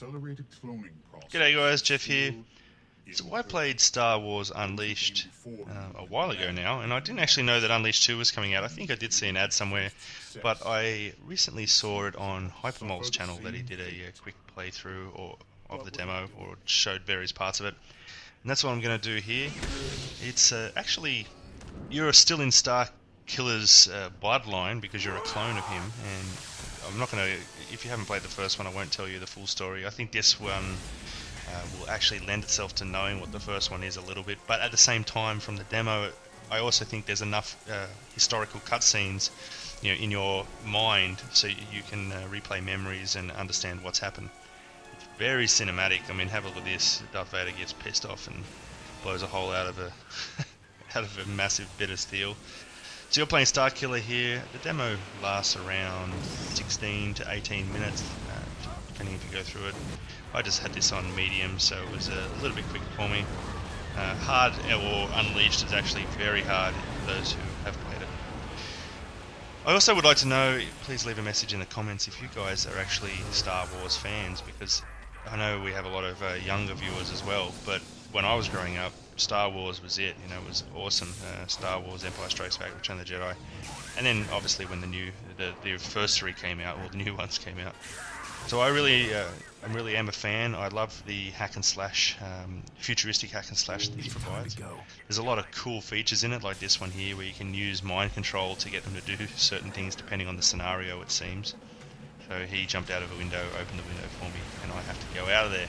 G'day guys, Jeff here. So I played Star Wars Unleashed a while ago now, and I didn't actually know that Unleashed 2 was coming out. I think I did see an ad somewhere, but I recently saw it on Hypermole's channel that he did a quick playthrough of the demo, or showed various parts of it. And that's what I'm going to do here. It's actually, you're still in Star Killer's bloodline because you're a clone of him, and I'm not going to, if you haven't played the first one, I won't tell you the full story. I think this one will actually lend itself to knowing what the first one is a little bit, but at the same time, from the demo, I also think there's enough historical cutscenes, in your mind, so you can replay memories and understand what's happened. It's very cinematic. I mean, have a look at this. Darth Vader gets pissed off and blows a hole out of a out of a massive bit of steel. So you're playing Star Killer here. The demo lasts around 16 to 18 minutes, depending if you go through it. I just had this on medium, so it was a little bit quick for me. Hard or Unleashed is actually very hard for those who have played it. I also would like to know, please leave a message in the comments if you guys are actually Star Wars fans, because I know we have a lot of younger viewers as well, but when I was growing up, Star Wars was it. It was awesome. Star Wars, Empire Strikes Back, Return of the Jedi, and then obviously when the first three came out, or the new ones came out. So I really am a fan. I love the hack and slash, futuristic hack and slash that he provides. There's a lot of cool features in it, like this one here, where you can use mind control to get them to do certain things depending on the scenario, it seems. So he jumped out of a window, opened the window for me, and I have to go out of there.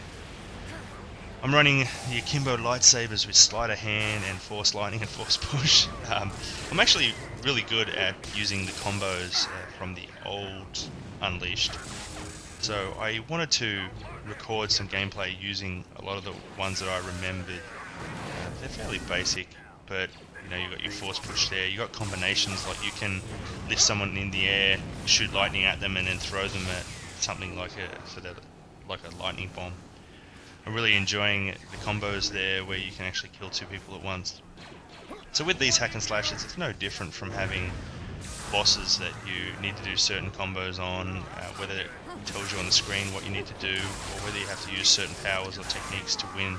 I'm running the akimbo lightsabers with sleight of hand and force lightning and force push. I'm actually really good at using the combos from the old Unleashed. So I wanted to record some gameplay using a lot of the ones that I remembered. They're fairly basic, but you got your force push there. You got combinations, like you can lift someone in the air, shoot lightning at them, and then throw them at something like a lightning bomb. I'm really enjoying the combos there, where you can actually kill two people at once. So with these hack and slashes, it's no different from having bosses that you need to do certain combos on, whether it tells you on the screen what you need to do, or whether you have to use certain powers or techniques to win.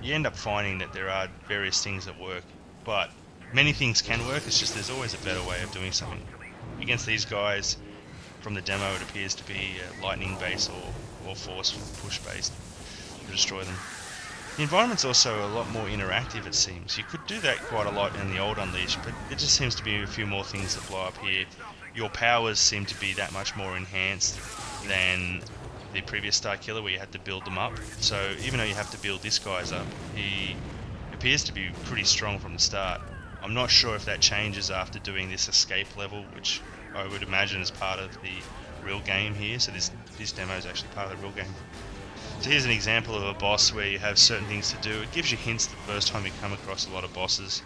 You end up finding that there are various things that work, but many things can work. It's just there's always a better way of doing something. Against these guys, from the demo, it appears to be lightning based or force push based to destroy them. The environment's also a lot more interactive, it seems. You could do that quite a lot in the old Unleashed, but there just seems to be a few more things that blow up here. Your powers seem to be that much more enhanced than the previous Star Killer, where you had to build them up. So even though you have to build this guy's up, he appears to be pretty strong from the start. I'm not sure if that changes after doing this escape level, which I would imagine is part of the real game here. So this demo is actually part of the real game. So here's an example of a boss where you have certain things to do. It gives you hints the first time you come across a lot of bosses,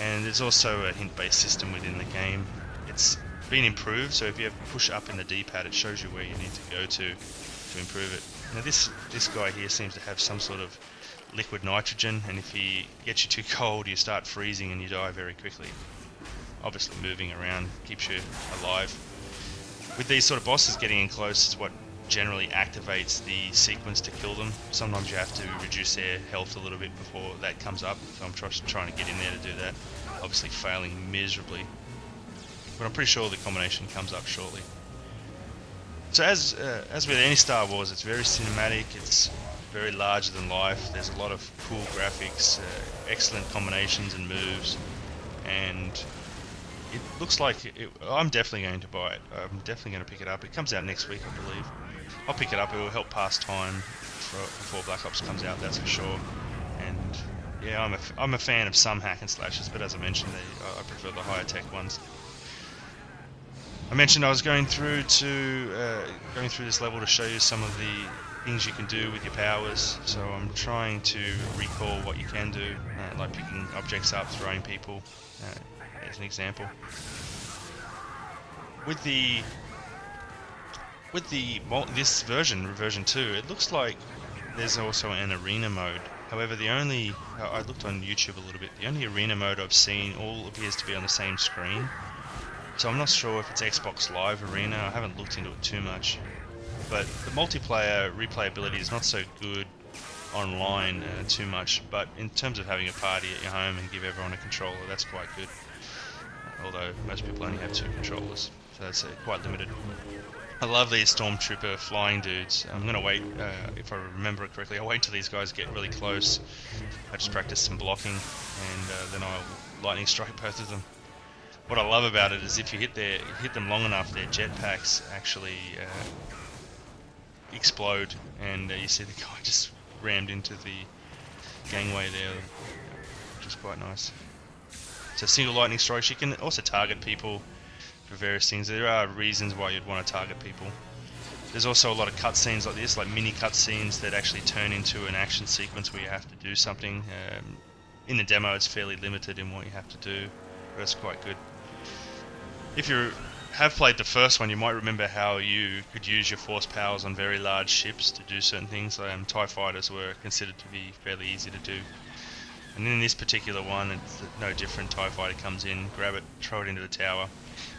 and there's also a hint-based system within the game. It's been improved, so if you push up in the D-pad, it shows you where you need to go to improve it. Now this guy here seems to have some sort of liquid nitrogen, and if he gets you too cold, you start freezing and you die very quickly. Obviously moving around keeps you alive. With these sort of bosses, getting in close is what generally activates the sequence to kill them. Sometimes you have to reduce their health a little bit before that comes up, so I'm trying to get in there to do that, obviously failing miserably, but I'm pretty sure the combination comes up shortly. So as with any Star Wars, it's very cinematic, it's very larger than life, there's a lot of cool graphics, excellent combinations and moves, and it looks like I'm definitely going to buy it. I'm definitely going to pick it up. It comes out next week, I believe. I'll pick it up. It will help pass time before Black Ops comes out, that's for sure. And yeah, I'm a fan of some hack and slashes, but as I mentioned, I prefer the higher tech ones. I mentioned I was going through this level to show you some of the things you can do with your powers. So I'm trying to recall what you can do, like picking objects up, throwing people, as an example. With this version 2, it looks like there's also an arena mode. However, I looked on YouTube a little bit, the only arena mode I've seen all appears to be on the same screen. So I'm not sure if it's Xbox Live Arena, I haven't looked into it too much. but the multiplayer replayability is not so good online too much, but in terms of having a party at your home and give everyone a controller, that's quite good. Although most people only have 2 controllers, so that's quite limited. I love these Stormtrooper flying dudes. I'm going to wait, if I remember it correctly, I'll wait till these guys get really close. I just practice some blocking, and then I'll lightning strike both of them. What I love about it is if you hit them long enough, their jetpacks actually explode, and you see the guy just rammed into the gangway there, which is quite nice. So single lightning strikes, you can also target people for various things. There are reasons why you'd want to target people. There's also a lot of cutscenes like this, like mini cutscenes that actually turn into an action sequence where you have to do something. In the demo it's fairly limited in what you have to do, but that's quite good. If you have played the first one, you might remember how you could use your force powers on very large ships to do certain things. TIE fighters were considered to be fairly easy to do. And in this particular one, it's no different. TIE fighter comes in, grab it, throw it into the tower.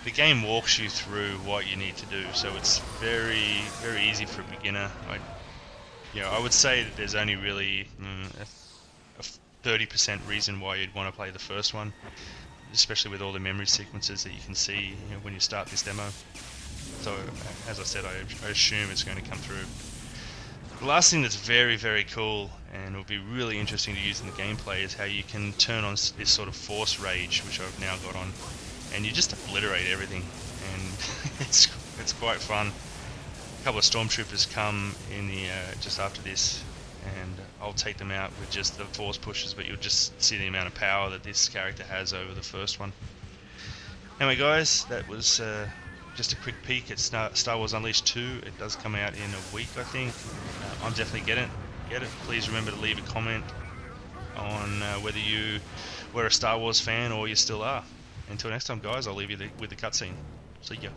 The game walks you through what you need to do, so it's very, very easy for a beginner. I would say that there's only really a 30% reason why you'd want to play the first one, especially with all the memory sequences that you can see when you start this demo. So, as I said, I assume it's going to come through. The last thing that's very, very cool and will be really interesting to use in the gameplay is how you can turn on this sort of force rage, which I've now got on, and you just obliterate everything, and it's quite fun. A couple of stormtroopers come in the just after this, and I'll take them out with just the force pushes, but you'll just see the amount of power that this character has over the first one. Anyway guys, that was just a quick peek at Star Wars Unleashed 2. It does come out in a week, I think. I'm definitely get it. Please remember to leave a comment on whether you were a Star Wars fan or you still are. Until next time guys, I'll leave you with the cutscene. See ya.